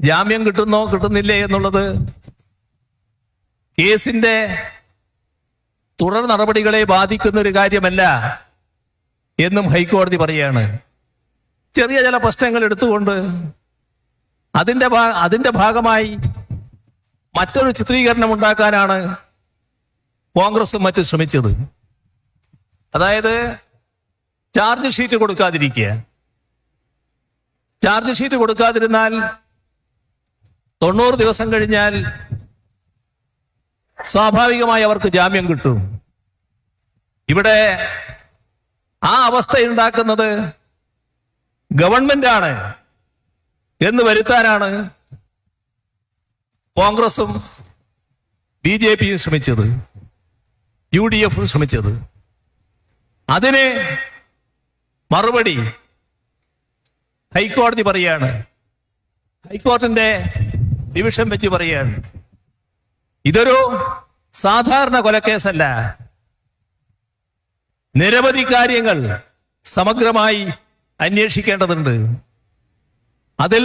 ജാമ്യം കിട്ടുന്നോ കിട്ടുന്നില്ലേ എന്നുള്ളത് കേസിന്റെ തുടർ നടപടികളെ ബാധിക്കുന്ന ഒരു കാര്യമല്ല എന്നും ഹൈക്കോടതി പറയുകയാണ്. ചെറിയ ചില പ്രശ്നങ്ങൾ എടുത്തുകൊണ്ട് അതിന്റെ ഭാഗമായി മറ്റൊരു ചിത്രീകരണം ഉണ്ടാക്കാനാണ് കോൺഗ്രസും മറ്റും ശ്രമിച്ചത്. അതായത് ചാർജ് ഷീറ്റ് കൊടുക്കാതിരിക്കുക. ചാർജ് ഷീറ്റ് കൊടുക്കാതിരുന്നാൽ 90 ദിവസം കഴിഞ്ഞാൽ സ്വാഭാവികമായി അവർക്ക് ജാമ്യം കിട്ടും. ഇവിടെ ആ അവസ്ഥ ഉണ്ടാക്കുന്നത് ഗവൺമെന്റാണ് എന്ന് വരുത്താനാണ് കോൺഗ്രസും BJPയും ശ്രമിച്ചത്, UDFും ശ്രമിച്ചത്. അതിന് മറുപടി ഹൈക്കോടതി പറയാണ്, ഹൈക്കോടതിന്റെ ഡിവിഷൻ വെച്ച് പറയാണ്, ഇതൊരു സാധാരണ കൊലക്കേസല്ല. നിരവധി കാര്യങ്ങൾ സമഗ്രമായി അന്വേഷിക്കേണ്ടതുണ്ട്. അതിൽ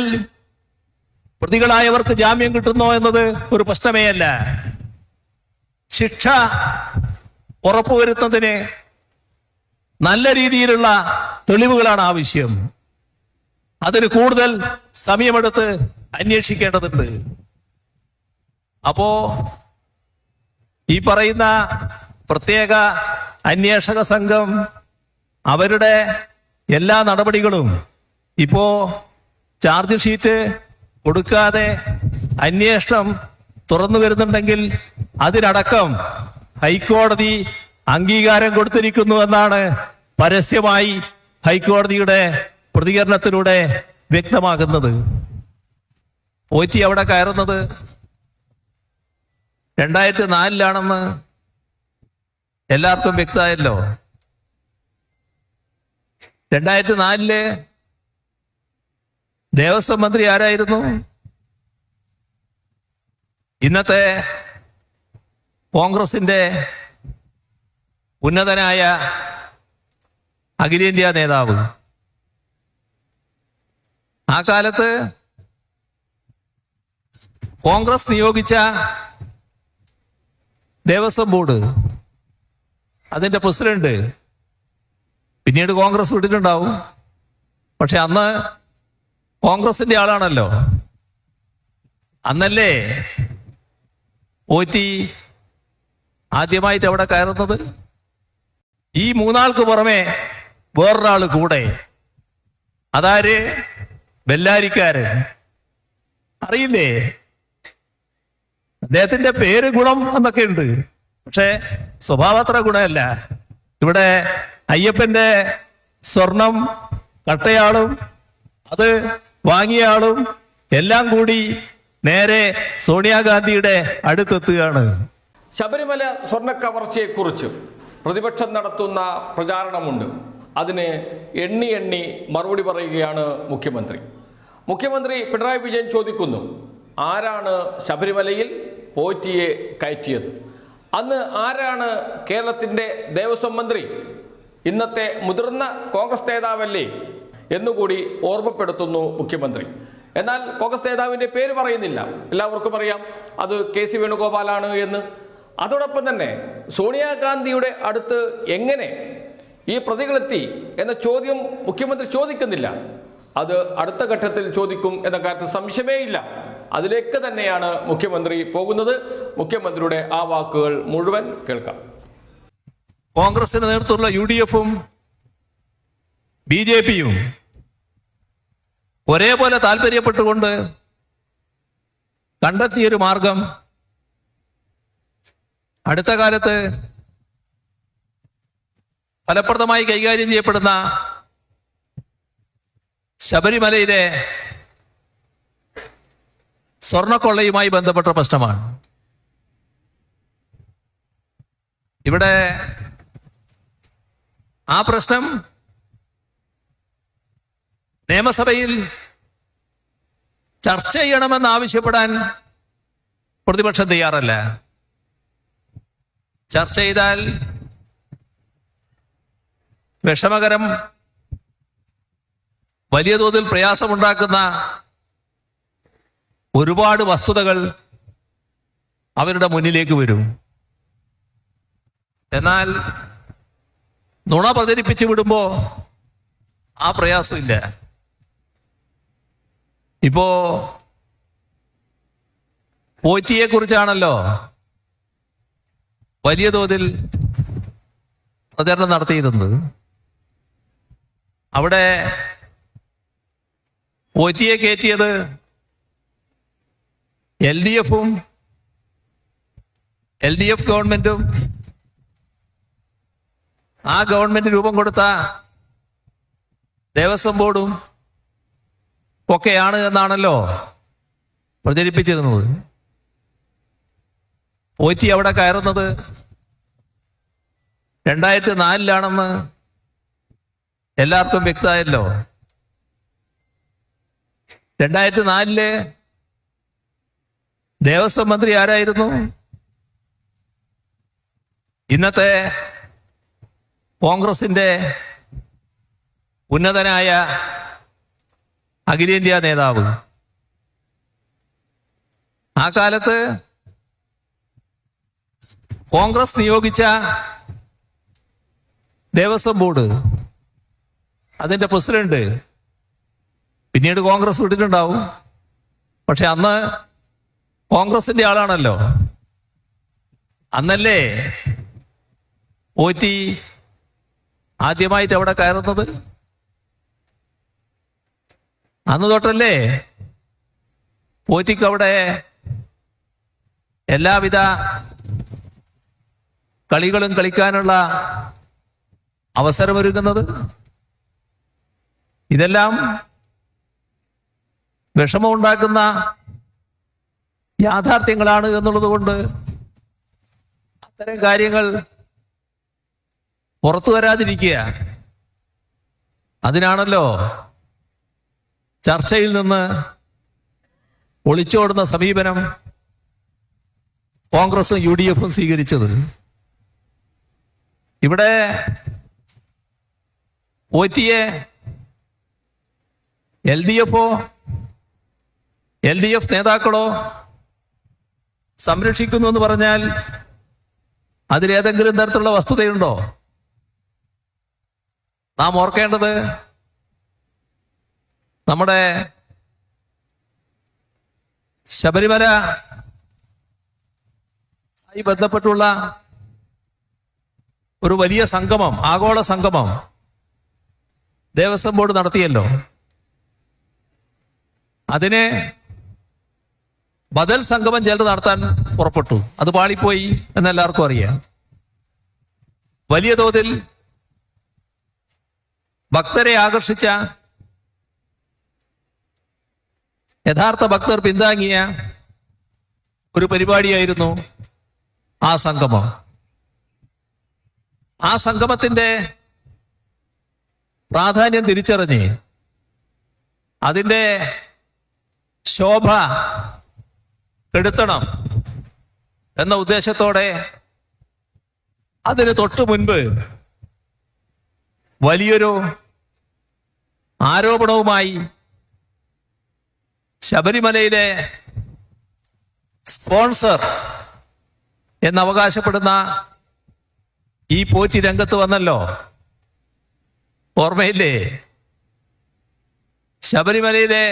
പ്രതികളായവർക്ക് ജാമ്യം കിട്ടുന്നോ എന്നത് ഒരു പ്രശ്നമേ അല്ല. ശിക്ഷ ഉറപ്പുവരുത്തുന്നതിന് നല്ല രീതിയിലുള്ള തെളിവുകളാണ് ആവശ്യം. അതിന് കൂടുതൽ സമയമെടുത്ത് അന്വേഷിക്കേണ്ടതുണ്ട്. അപ്പോ ഈ പറയുന്ന പ്രത്യേക അന്വേഷക സംഘം അവരുടെ എല്ലാ നടപടികളും ഇപ്പോ ചാർജ് ഷീറ്റ് കൊടുക്കാതെ അന്വേഷണം തുറന്നു വരുന്നുണ്ടെങ്കിൽ അതിനടക്കം ഹൈക്കോടതി അംഗീകാരം കൊടുത്തിരിക്കുന്നു എന്നാണ് പരസ്യമായി ഹൈക്കോടതിയുടെ പ്രതികരണത്തിലൂടെ വ്യക്തമാകുന്നത്. പോറ്റി അവിടെ കയറുന്നത് 2004 എല്ലാവർക്കും വ്യക്തമായല്ലോ. 2004 ദേവസ്വം മന്ത്രി ആരായിരുന്നു? ഇന്നത്തെ കോൺഗ്രസിന്റെ ഉന്നതനായ അഖിലേന്ത്യാ നേതാവ്. ആ കാലത്ത് കോൺഗ്രസ് നിയോഗിച്ച ദേവസ്വം ബോർഡ്, അതിന്റെ പ്രസിഡന്റ് പിന്നീട് കോൺഗ്രസ് വിട്ടിട്ടുണ്ടാവും. പക്ഷെ അന്ന് കോൺഗ്രസിന്റെ ആളാണല്ലോ. അന്നല്ലേ പോറ്റി ആദ്യമായിട്ട് അവിടെ കയറുന്നത്. ഈ മൂന്നാൾക്ക് പുറമെ വേറൊരാള് കൂടെ. അതാര്? ബെല്ലാരിക്കാരൻ. അറിയില്ലേ? അദ്ദേഹത്തിന്റെ പേര് ഗുണം എന്നൊക്കെ ഉണ്ട്, പക്ഷെ സ്വഭാവത്ര ഗുണമല്ല. ഇവിടെ അയ്യപ്പന്റെ സ്വർണം കട്ടയാളും അത് വാങ്ങിയ ആളും എല്ലാം കൂടി നേരെ സോണിയാഗാന്ധിയുടെ അടുത്തെത്തുകയാണ്. ശബരിമല സ്വർണ്ണ കവർച്ചയെക്കുറിച്ച് പ്രതിപക്ഷം നടത്തുന്ന പ്രചാരണമുണ്ട്. അതിന് എണ്ണി എണ്ണി മറുപടി പറയുകയാണ് മുഖ്യമന്ത്രി. മുഖ്യമന്ത്രി പിണറായി വിജയൻ ചോദിക്കുന്നു, ആരാണ് ശബരിമലയിൽ പോറ്റിയെ കയറ്റിയത്? അന്ന് ആരാണ് കേരളത്തിൻ്റെ ദേവസ്വം മന്ത്രി? ഇന്നത്തെ മുതിർന്ന കോൺഗ്രസ് നേതാവല്ലേ എന്നുകൂടി ഓർമ്മപ്പെടുത്തുന്നു മുഖ്യമന്ത്രി. എന്നാൽ കോൺഗ്രസ് നേതാവിൻ്റെ പേര് പറയുന്നില്ല. എല്ലാവർക്കും അറിയാം അത് KC വേണുഗോപാലാണ് എന്ന്. അതോടൊപ്പം തന്നെ സോണിയാഗാന്ധിയുടെ അടുത്ത് എങ്ങനെ ഈ പ്രതികളെത്തി എന്ന ചോദ്യം മുഖ്യമന്ത്രി ചോദിക്കുന്നില്ല. അത് അടുത്ത ഘട്ടത്തിൽ ചോദിക്കും എന്ന കാര്യത്തിൽ സംശയമേ ഇല്ല. അതിലേക്ക് തന്നെയാണ് മുഖ്യമന്ത്രി പോകുന്നത്. മുഖ്യമന്ത്രിയുടെ ആ വാക്കുകൾ മുഴുവൻ കേൾക്കാം. കോൺഗ്രസിന് നേതൃത്വമുള്ള UDFും BJPയും ഒരേപോലെ താല്പര്യപ്പെട്ടുകൊണ്ട് കണ്ടെത്തിയൊരു മാർഗം അടുത്ത കാലത്ത് ഫലപ്രദമായി കൈകാര്യം ചെയ്യപ്പെടുന്ന ശബരിമലയിലെ സ്വർണ്ണക്കൊള്ളയുമായി ബന്ധപ്പെട്ട പ്രശ്നമാണ്. ഇവിടെ ആ പ്രശ്നം നിയമസഭയിൽ ചർച്ച ചെയ്യണമെന്ന് ആവശ്യപ്പെടാൻ പ്രതിപക്ഷം തയ്യാറല്ല. ചർച്ച ചെയ്താൽ വിഷമകരം, വലിയ തോതിൽ പ്രയാസമുണ്ടാക്കുന്ന ഒരുപാട് വസ്തുതകൾ അവരുടെ മുന്നിലേക്ക് വരും. എന്നാൽ നുണ പ്രചരിപ്പിച്ചു വിടുമ്പോ ആ പ്രയാസമില്ല. ഇപ്പോ പോറ്റിയെ കുറിച്ചാണല്ലോ വലിയ തോതിൽ പ്രചരണം നടത്തിയിരുന്നത്. അവിടെ പോറ്റിയെ കയറ്റിയത് LDF ഗവൺമെന്റും ആ ഗവൺമെന്റ് രൂപം കൊടുത്ത ദേവസ്വം ബോർഡും ഒക്കെയാണ് എന്നാണല്ലോ പ്രചരിപ്പിച്ചിരുന്നത്. പോറ്റി അവിടെ കയറുന്നത് 2004 എല്ലാവർക്കും വ്യക്തമായല്ലോ. 2004 ദേവസ്വം മന്ത്രി ആരായിരുന്നു? ഇന്നത്തെ കോൺഗ്രസിന്റെ ഉന്നതനായ അഖിലേന്ത്യാ നേതാവ്. ആ കാലത്ത് കോൺഗ്രസ് നിയോഗിച്ച ദേവസ്വം ബോർഡ്, അതിന്റെ പ്രസിഡന്റ് പിന്നീട് കോൺഗ്രസ് വിട്ടിട്ടുണ്ടാവും. പക്ഷെ അന്ന് കോൺഗ്രസിന്റെ ആളാണല്ലോ. അന്നല്ലേ പോറ്റി ആദ്യമായിട്ട് അവിടെ കയറുന്നത്? അന്ന് തൊട്ടല്ലേ പോറ്റിക്ക് അവിടെ എല്ലാവിധ കളികളും കളിക്കാനുള്ള അവസരമൊരുങ്ങുന്നത്? ഇതെല്ലാം വിഷമമുണ്ടാക്കുന്ന യാഥാർത്ഥ്യങ്ങളാണ് എന്നുള്ളത് കൊണ്ട് അത്തരം കാര്യങ്ങൾ പുറത്തു വരാതിരിക്കുക, അതിനാണല്ലോ ചർച്ചയിൽ നിന്ന് ഒളിച്ചോടുന്ന സമീപനം കോൺഗ്രസും UDF സ്വീകരിച്ചത്. ഇവിടെ പോറ്റിയെ LDF നേതാക്കളോ സംരക്ഷിക്കുന്നു എന്ന് പറഞ്ഞാൽ അതിലേതെങ്കിലും തരത്തിലുള്ള വസ്തുതയുണ്ടോ? നാം ഓർക്കേണ്ടത് നമ്മുടെ ശബരിമല ആയി ബന്ധപ്പെട്ടുള്ള ഒരു വലിയ സംഗമം, ആഗോള സംഗമം ദേവസ്വം ബോർഡ് നടത്തിയല്ലോ. അതിന് ബദൽ സംഗമം ചിലർ നടത്താൻ പുറപ്പെട്ടു. അത് പാളിപ്പോയി എന്നെല്ലാവർക്കും അറിയാം. വലിയ തോതിൽ ഭക്തരെ ആകർഷിച്ച, യഥാർത്ഥ ഭക്തർ പിന്താങ്ങിയ ഒരു പരിപാടിയായിരുന്നു ആ സംഗമം. ആ സംഗമത്തിന്റെ പ്രാധാന്യം തിരിച്ചറിഞ്ഞ് അതിന്റെ ശോഭ കെടുത്തണം എന്ന ഉദ്ദേശത്തോടെ അതിന് തൊട്ടു മുൻപ് വലിയൊരു ആരോപണവുമായി ശബരിമലയിലെ സ്പോൺസർ എന്നവകാശപ്പെടുന്ന ഈ പോറ്റി രംഗത്ത് വന്നല്ലോ. ഓർമ്മയില്ലേ? ശബരിമലയിലെ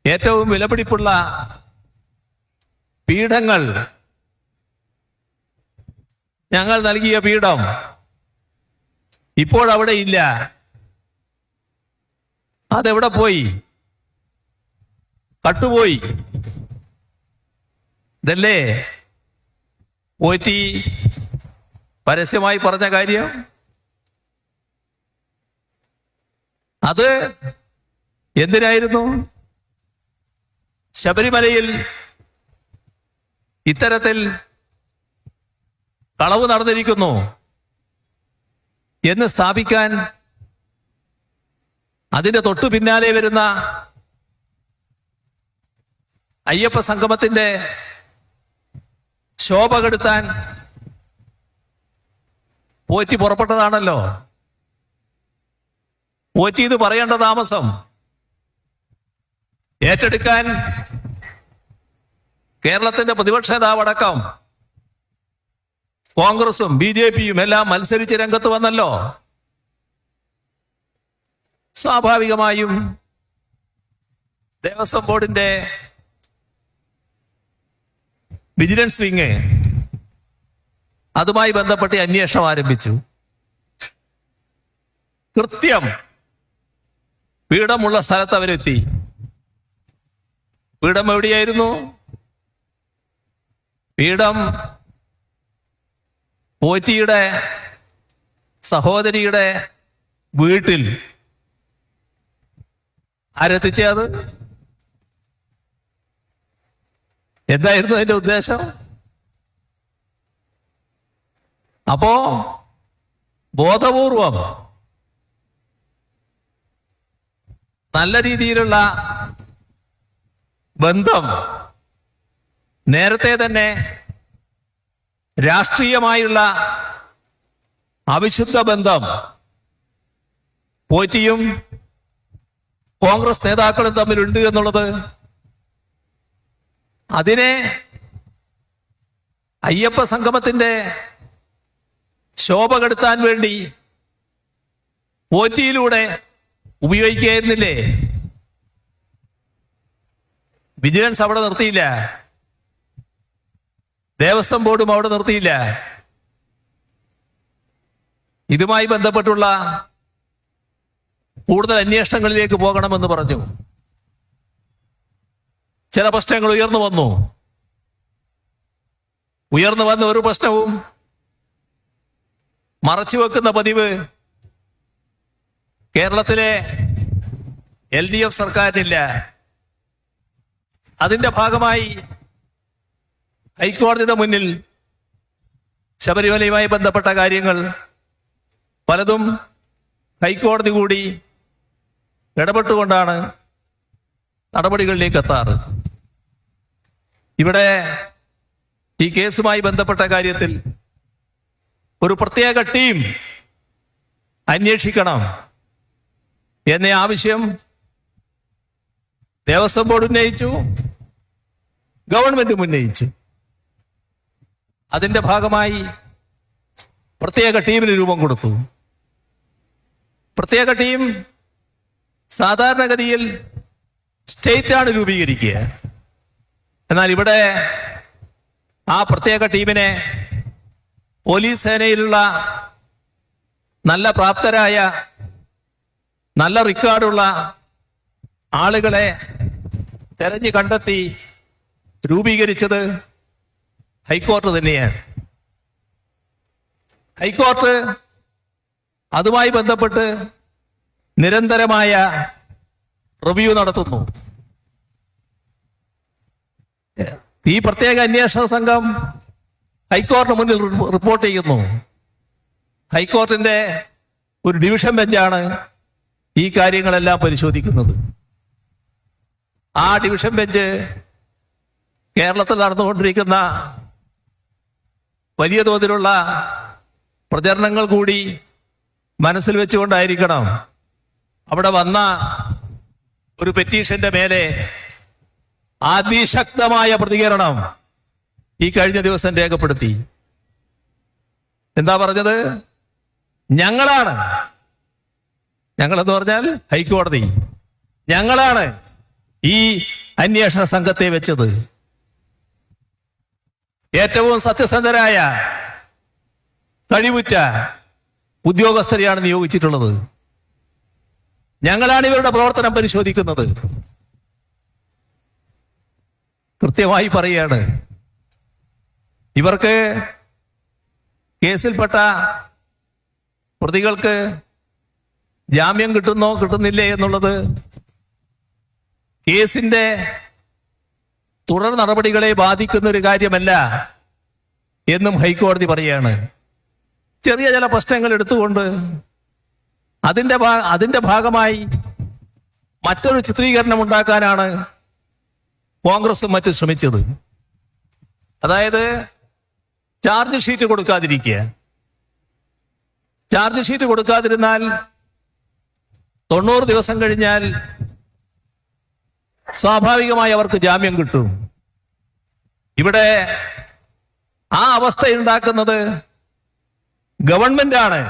ഏറ്റവും വിലപിടിപ്പുള്ള പീഠങ്ങൾ, ഞങ്ങൾ നൽകിയ പീഠം ഇപ്പോഴവിടെ ഇല്ല. അതെവിടെ പോയി? കട്ടുപോയി. ഇതല്ലേ പോറ്റി പരസ്യമായി പറഞ്ഞ കാര്യം? അത് എന്തിനായിരുന്നു? ശബരിമലയിൽ ഇത്തരത്തിൽ കളവ് നടന്നിരിക്കുന്നു എന്ന് സ്ഥാപിക്കാൻ അതിന്റെ തൊട്ടു പിന്നാലെ വരുന്ന അയ്യപ്പ സംഗമത്തിന്റെ ശോഭ കെടുത്താൻ പോറ്റി പുറപ്പെട്ടതാണല്ലോ. പോറ്റി ഇത് പറയേണ്ട താമസം ഏറ്റെടുക്കാൻ കേരളത്തിന്റെ പ്രതിപക്ഷ നേതാവടക്കം കോൺഗ്രസും BJPയും എല്ലാം മത്സരിച്ച് രംഗത്ത് വന്നല്ലോ. സ്വാഭാവികമായും ദേവസ്വം ബോർഡിന്റെ വിജിലൻസ് വിങ് അതുമായി ബന്ധപ്പെട്ട് അന്വേഷണം ആരംഭിച്ചു. കൃത്യം പീഠമുള്ള സ്ഥലത്ത് അവരെത്തി. പീഠം എവിടെയായിരുന്നു? പീഠം പോറ്റിയുടെ സഹോദരിയുടെ വീട്ടിൽ. ആരെത്തിച്ചത്? എന്തായിരുന്നു അതിന്റെ ഉദ്ദേശം? അപ്പോ ബോധപൂർവം നല്ല രീതിയിലുള്ള ബന്ധം നേരത്തെ തന്നെ രാഷ്ട്രീയമായുള്ള അവിശുദ്ധ ബന്ധം പോറ്റിയും കോൺഗ്രസ് നേതാക്കളും തമ്മിലുണ്ട് എന്നുള്ളത് അതിനെ അയ്യപ്പ സംഗമത്തിന്റെ ശോഭ കെടുത്താൻ വേണ്ടി പോറ്റിയിലൂടെ ഉപയോഗിക്കുകയായിരുന്നില്ലേ? വിജിലൻസ് അവിടെ നിർത്തിയില്ല, ദേവസ്വം ബോർഡും അവിടെ നിർത്തിയില്ല. ഇതുമായി ബന്ധപ്പെട്ടുള്ള കൂടുതൽ അന്വേഷണങ്ങളിലേക്ക് പോകണമെന്ന് പറഞ്ഞു. ചില പ്രശ്നങ്ങൾ ഉയർന്നു വന്ന ഒരു പ്രശ്നവും മറച്ചുവെക്കുന്ന പതിവ് കേരളത്തിലെ LDF സർക്കാരിനില്ല. അതിന്റെ ഭാഗമായി ഹൈക്കോടതിയുടെ മുന്നിൽ ശബരിമലയുമായി ബന്ധപ്പെട്ട കാര്യങ്ങൾ പലതും ഹൈക്കോടതി കൂടി ഇടപെട്ടുകൊണ്ടാണ് നടപടികളിലേക്ക് എത്താറ്. ഇവിടെ ഈ കേസുമായി ബന്ധപ്പെട്ട കാര്യത്തിൽ ഒരു പ്രത്യേക ടീം അന്വേഷിക്കണം എന്ന ആവശ്യം ദേവസ്വം ബോർഡ് ഉന്നയിച്ചു, ഗവൺമെന്റും ഉന്നയിച്ചു. അതിന്റെ ഭാഗമായി പ്രത്യേക ടീമിന് രൂപം കൊടുത്തു. പ്രത്യേക ടീം സാധാരണഗതിയിൽ സ്റ്റേറ്റാണ് രൂപീകരിക്കുക. എന്നാൽ ഇവിടെ ആ പ്രത്യേക ടീമിനെ പോലീസ് സേനയിലുള്ള നല്ല പ്രാപ്തരായ നല്ല റെക്കോർഡുള്ള ആളുകളെ തെരഞ്ഞു കണ്ടെത്തി രൂപീകരിച്ചത് ഹൈക്കോടതി തന്നെയാണ്. ഹൈക്കോടതി അതുമായി ബന്ധപ്പെട്ട് നിരന്തരമായ റിവ്യൂ നടത്തുന്നു. ഈ പ്രത്യേക അന്വേഷണ സംഘം ഹൈക്കോടതിന് മുന്നിൽ റിപ്പോർട്ട് ചെയ്യുന്നു. ഹൈക്കോടതിന്റെ ഒരു ഡിവിഷൻ ബെഞ്ചാണ് ഈ കാര്യങ്ങളെല്ലാം പരിശോധിക്കുന്നത്. ആ ഡിവിഷൻ ബെഞ്ച് കേരളത്തിൽ നടന്നുകൊണ്ടിരിക്കുന്ന വലിയ തോതിലുള്ള പ്രചരണങ്ങൾ കൂടി മനസ്സിൽ വെച്ചുകൊണ്ടായിരിക്കണം അവിടെ വന്ന ഒരു പെറ്റീഷന്റെ മേലെ അതിശക്തമായ പ്രതികരണം ഈ കഴിഞ്ഞ ദിവസം രേഖപ്പെടുത്തി. എന്താ പറഞ്ഞത്? ഞങ്ങളെന്ന് പറഞ്ഞാൽ ഹൈക്കോടതി, ഞങ്ങളാണ് ഈ അന്വേഷണ സംഘത്തെ വെച്ചത്. ഏറ്റവും സത്യസന്ധരായ കഴിവുറ്റ ഉദ്യോഗസ്ഥരെയാണ് നിയോഗിച്ചിട്ടുള്ളത്. ഞങ്ങളാണ് ഇവരുടെ പ്രവർത്തനം പരിശോധിക്കുന്നത്. കൃത്യമായി പറയുകയാണ്, ഇവർക്ക് കേസിൽപ്പെട്ട പ്രതികൾക്ക് ജാമ്യം കിട്ടുന്നോ കിട്ടുന്നില്ലേ എന്നുള്ളത് കേസിന്റെ തുടർ നടപടികളെ ബാധിക്കുന്ന ഒരു കാര്യമല്ല എന്നും ഹൈക്കോടതി പറയുകയാണ്. ചെറിയ ചില പ്രശ്നങ്ങൾ എടുത്തുകൊണ്ട് അതിന്റെ ഭാഗമായി മറ്റൊരു ചിത്രീകരണം ഉണ്ടാക്കാനാണ് കോൺഗ്രസും മറ്റും ശ്രമിച്ചത്. അതായത് ചാർജ് ഷീറ്റ് കൊടുക്കാതിരിക്കുക. ചാർജ് ഷീറ്റ് കൊടുക്കാതിരുന്നാൽ 90 ദിവസം കഴിഞ്ഞാൽ സ്വാഭാവികമായി അവർക്ക് ജാമ്യം കിട്ടും. ഇവിടെ ആ അവസ്ഥ ഉണ്ടാക്കുന്നത് ഗവൺമെന്റാണ്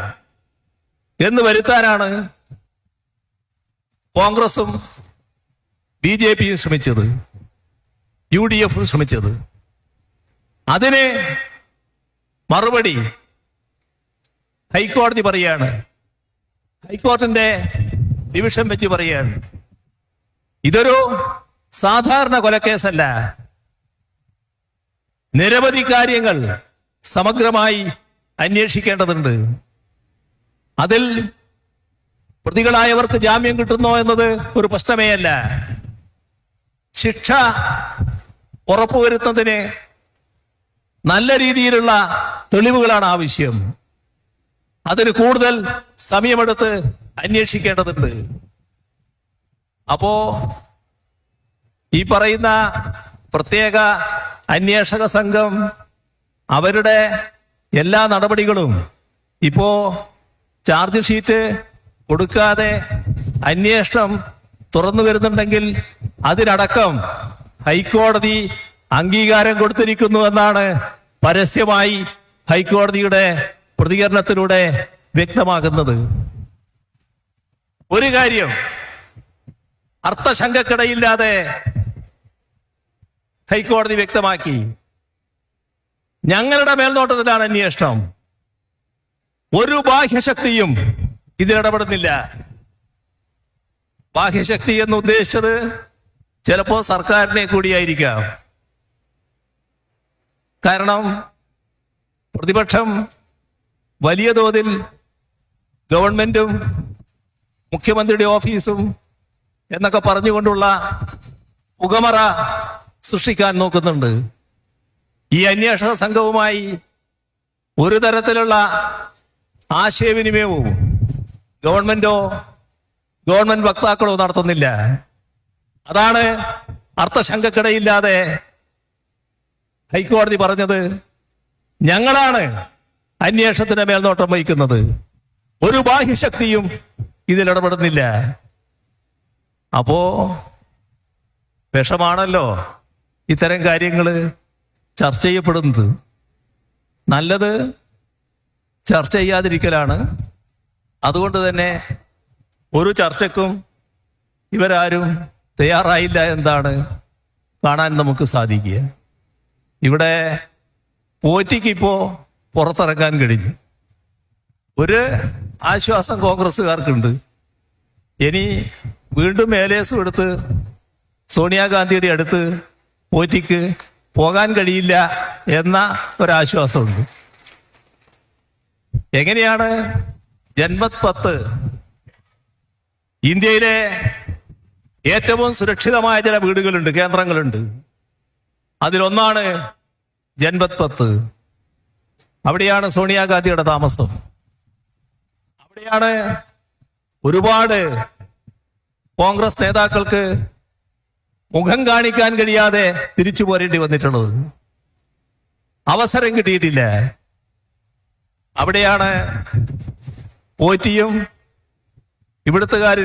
എന്ന് വരുത്താനാണ് കോൺഗ്രസും BJPയും ശ്രമിച്ചത്, UDF ശ്രമിച്ചത്. അതിന് മറുപടി ഹൈക്കോടതി പറയാണ്, ഹൈക്കോടതിന്റെ ഡിവിഷൻ വെച്ച് പറയാണ്, ഇതൊരു സാധാരണ കൊലക്കേസല്ല, നിരവധി കാര്യങ്ങൾ സമഗ്രമായി അന്വേഷിക്കേണ്ടതുണ്ട്. അതിൽ പ്രതികളായവർക്ക് ജാമ്യം കിട്ടുന്നോ എന്നത് ഒരു പ്രശ്നമേ അല്ല. ശിക്ഷ ഉറപ്പുവരുത്തുന്നതിന് നല്ല രീതിയിലുള്ള തെളിവുകളാണ് ആവശ്യം. അതിന് കൂടുതൽ സമയമെടുത്ത് അന്വേഷിക്കേണ്ടതുണ്ട്. അപ്പോ ഈ പറയുന്ന പ്രത്യേക അന്വേഷക സംഘം അവരുടെ എല്ലാ നടപടികളും ഇപ്പോ ചാർജ് ഷീറ്റ് കൊടുക്കാതെ അന്വേഷണം തുറന്നു വരുന്നുണ്ടെങ്കിൽ അതിനടക്കം ഹൈക്കോടതി അംഗീകാരം കൊടുത്തിരിക്കുന്നു എന്നാണ് പരസ്യമായി ഹൈക്കോടതിയുടെ പ്രതികരണത്തിലൂടെ വ്യക്തമാകുന്നത്. ഒരു കാര്യം അർത്ഥശങ്കക്കിടയില്ലാതെ ഹൈക്കോടതി വ്യക്തമാക്കി, ഞങ്ങളുടെ മേൽനോട്ടത്തിലാണ് അന്വേഷണം, ഒരു ബാഹ്യശക്തിയും ഇതിലിടപെടുന്നില്ല. ബാഹ്യശക്തി എന്ന് ഉദ്ദേശിച്ചത് ചിലപ്പോ സർക്കാരിനെ കൂടിയായിരിക്കാം. കാരണം പ്രതിപക്ഷം വലിയ തോതിൽ ഗവൺമെന്റും മുഖ്യമന്ത്രിയുടെ ഓഫീസും എന്നൊക്കെ പറഞ്ഞുകൊണ്ടുള്ള പുകമറ സൃഷ്ടിക്കാൻ നോക്കുന്നുണ്ട്. ഈ അന്വേഷണ സംഘവുമായി ഒരു തരത്തിലുള്ള ആശയവിനിമയവും ഗവൺമെന്റ് വക്താക്കളോ നടത്തുന്നില്ല. അതാണ് അർത്ഥശങ്കക്കിടയില്ലാതെ ഹൈക്കോടതി പറഞ്ഞത്, ഞങ്ങളാണ് അന്വേഷണത്തിന്റെ മേൽനോട്ടം വഹിക്കുന്നത്, ഒരു ബാഹ്യശക്തിയും ഇതിലിടപെടുന്നില്ല. അപ്പോ വിഷമാണല്ലോ ഇത്തരം കാര്യങ്ങൾ ചർച്ച ചെയ്യപ്പെടുന്നത്. നല്ലത് ചർച്ച ചെയ്യാതിരിക്കലാണ്. അതുകൊണ്ട് തന്നെ ഒരു ചർച്ചക്കും ഇവരാരും തയ്യാറായില്ല എന്നാണ് കാണാൻ നമുക്ക് സാധിക്കുക. ഇവിടെ പോറ്റിക്ക് ഇപ്പോ പുറത്തിറങ്ങാൻ കഴിഞ്ഞു. ഒരു ആശ്വാസം കോൺഗ്രസ്സുകാർക്കുണ്ട്, ഇനി വീണ്ടും മേലേസും എടുത്ത് സോണിയാഗാന്ധിയുടെ അടുത്ത് പോറ്റിക്ക് പോകാൻ കഴിയില്ല എന്ന ഒരാശ്വാസമുണ്ട്. എങ്ങനെയാണ് ജൻമത് 10 ഇന്ത്യയിലെ ഏറ്റവും സുരക്ഷിതമായ ചില വീടുകളുണ്ട്, കേന്ദ്രങ്ങളുണ്ട്. അതിലൊന്നാണ് ജൻമത് 10. അവിടെയാണ് സോണിയാഗാന്ധിയുടെ താമസം. അവിടെയാണ് ഒരുപാട് കോൺഗ്രസ് നേതാക്കൾക്ക് മുഖം കാണിക്കാൻ കഴിയാതെ തിരിച്ചു പോരേണ്ടി വന്നിട്ടുള്ളത്. അവസരം കിട്ടിയിട്ടില്ല. അവിടെയാണ് പോറ്റിയും ഇവിടുത്തുകാര്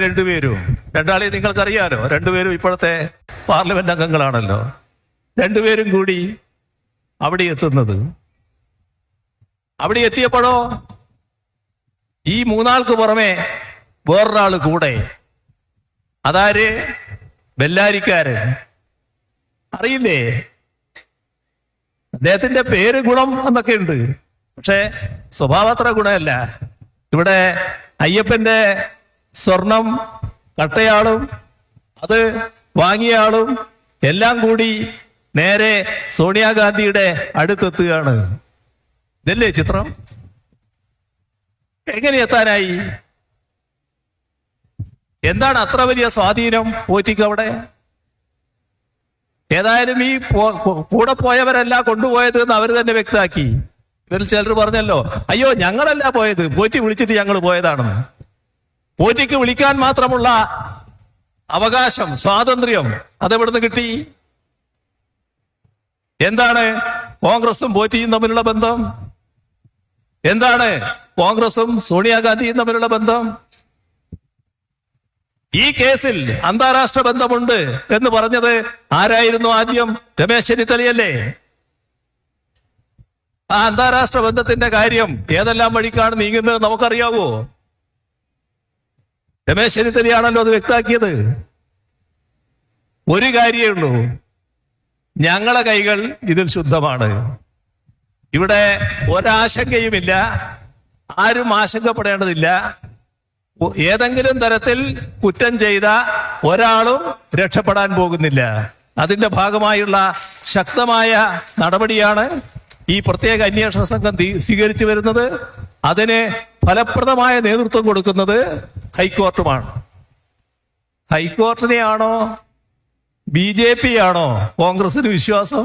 രണ്ടാളെ നിങ്ങൾക്കറിയാലോ, രണ്ടുപേരും ഇപ്പോഴത്തെ പാർലമെന്റ് അംഗങ്ങളാണല്ലോ. രണ്ടുപേരും കൂടി അവിടെ എത്തുന്നത്. അവിടെ എത്തിയപ്പോഴോ ഈ മൂന്നാൾക്ക് പുറമെ വേറൊരാള് കൂടെ. അതാര്? ബെല്ലാരിക്കാരൻ. അറിയില്ലേ? അദ്ദേഹത്തിന്റെ പേര് ഗുണം എന്നൊക്കെ ഉണ്ട്, പക്ഷെ സ്വഭാവത്ര ഗുണമല്ല. ഇവിടെ അയ്യപ്പന്റെ സ്വർണം കട്ടയാളും അത് വാങ്ങിയ ആളും എല്ലാം കൂടി നേരെ സോണിയാഗാന്ധിയുടെ അടുത്തെത്തുകയാണ്. ഇതല്ലേ ചിത്രം? എങ്ങനെ എത്താനായി? എന്താണ് അത്ര വലിയ സ്വാധീനം പോറ്റിക്ക് അവിടെ? ഏതായാലും ഈ കൂടെ പോയവരല്ല കൊണ്ടുപോയത് എന്ന് അവർ തന്നെ വ്യക്തമാക്കി. ഇവരിൽ ചിലർ പറഞ്ഞല്ലോ, അയ്യോ ഞങ്ങളല്ല പോയത്, പോറ്റി വിളിച്ചിട്ട് ഞങ്ങൾ പോയതാണെന്ന്. പോറ്റിക്ക് വിളിക്കാൻ മാത്രമുള്ള അവകാശം, സ്വാതന്ത്ര്യം അതെവിടുന്ന് കിട്ടി? എന്താണ് കോൺഗ്രസും പോറ്റിയും തമ്മിലുള്ള ബന്ധം? എന്താണ് കോൺഗ്രസും സോണിയാഗാന്ധിയും തമ്മിലുള്ള ബന്ധം? ഈ കേസിൽ അന്താരാഷ്ട്ര ബന്ധമുണ്ട് എന്ന് പറഞ്ഞത് ആരായിരുന്നു ആദ്യം? രമേശ് ചെന്നിത്തലയല്ലേ? ആ അന്താരാഷ്ട്ര ബന്ധത്തിന്റെ കാര്യം ഏതെല്ലാം വഴിക്കാണ് നീങ്ങുന്നത് നമുക്കറിയാവോ? രമേശ് ചെന്നിത്തലയാണല്ലോ അത് വ്യക്തമാക്കിയത്. ഒരു കാര്യമേ ഉള്ളൂ, ഞങ്ങളെ കൈകൾ ഇതിൽ ശുദ്ധമാണ്. ഇവിടെ ഒരാശങ്കയുമില്ല, ആരും ആശങ്കപ്പെടേണ്ടതില്ല. ഏതെങ്കിലും തരത്തിൽ കുറ്റം ചെയ്ത ഒരാളും രക്ഷപ്പെടാൻ പോകുന്നില്ല. അതിന്റെ ഭാഗമായുള്ള ശക്തമായ നടപടിയാണ് ഈ പ്രത്യേക അന്വേഷണ സംഘം സ്വീകരിച്ചു വരുന്നത്. അതിന് ഫലപ്രദമായ നേതൃത്വം കൊടുക്കുന്നത് ഹൈക്കോർട്ടുമാണ്. ഹൈക്കോർട്ടിനെയാണോ BJP ആണോ കോൺഗ്രസിന് വിശ്വാസം?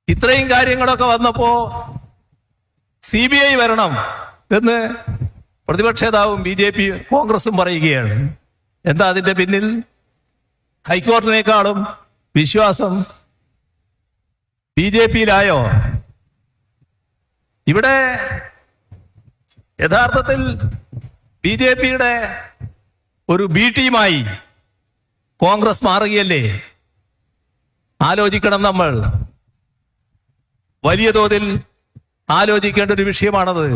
ഇത്രയും കാര്യങ്ങളൊക്കെ വന്നപ്പോ CBI വരണം എന്ന് പ്രതിപക്ഷ നേതാവും BJP കോൺഗ്രസും പറയുകയാണ്. എന്താ അതിന്റെ പിന്നിൽ? ഹൈക്കോർട്ടിനേക്കാളും വിശ്വാസം BJPയിലായോ? ഇവിടെ യഥാർത്ഥത്തിൽ BJPയുടെ ഒരു B ടീമായി കോൺഗ്രസ് മാറുകയല്ലേ? ആലോചിക്കണം, നമ്മൾ വലിയ തോതിൽ ആലോചിക്കേണ്ട ഒരു വിഷയമാണത്.